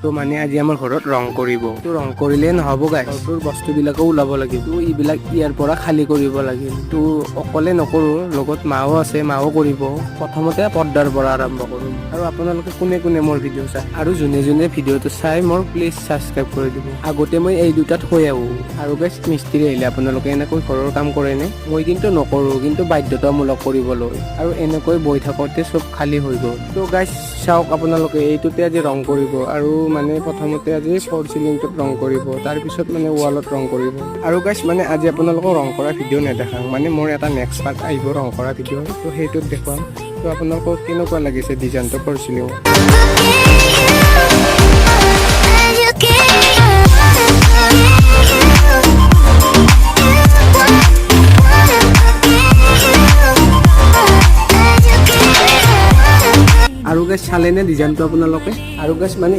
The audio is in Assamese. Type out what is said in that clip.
তো মানে আজি আমাৰ ঘৰত ৰং কৰিব। তো ৰং কৰিলে নহ'ব গাইছ, ঘৰটোৰ বস্তুবিলাকো ওলাব লাগিব। তো এইবিলাক ইয়াৰ পৰা খালী কৰিব লাগিল। তো অকলে নকৰোঁ, লগত মাও আছে, মাও কৰিব। প্ৰথমতে পৰ্দাৰ পৰা আৰম্ভ কৰিম। আৰু আপোনালোকে কোনে কোনে মোৰ ভিডিঅ' চায় আৰু যোনে যোনে ভিডিঅ'টো চাই মোৰ প্লিজ ছাবস্ক্ৰাইব কৰি দিব। আগতে মই এই দুটাত হৈ আহোঁ। আৰু গাইছ, মিস্ত্ৰী আহিলে আপোনালোকে এনেকৈ ঘৰৰ কাম কৰেনে? মই কিন্তু নকৰোঁ, কিন্তু বাধ্যতামূলক কৰিবলৈ। আৰু এনেকৈ বহি থাকোঁতে চব খালী হৈ গ'ল। তো গাইছ চাওক আপোনালোকে, এইটোতে আজি ৰং কৰিব। আৰু মানে প্ৰথমতে আজি ফ'ৰ চিলিংটোত ৰং কৰিব, তাৰপিছত মানে ৱালত ৰং কৰিব। আৰু গাইছ মানে আজি আপোনালোকক ৰং কৰা ভিডিঅ' নেদেখাওঁ, মানে মোৰ এটা নেক্সট পাৰ্ট আহিব ৰং কৰা ভিডিঅ', তো সেইটোত দেখুৱাম। তো আপোনালোকক কেনেকুৱা লাগিছে ডিজাইনটো ফ'ৰ চিলিং? আৰু গাইছ চালেনে ডিজাইনটো আপোনালোকে? আৰু গাইছ মানে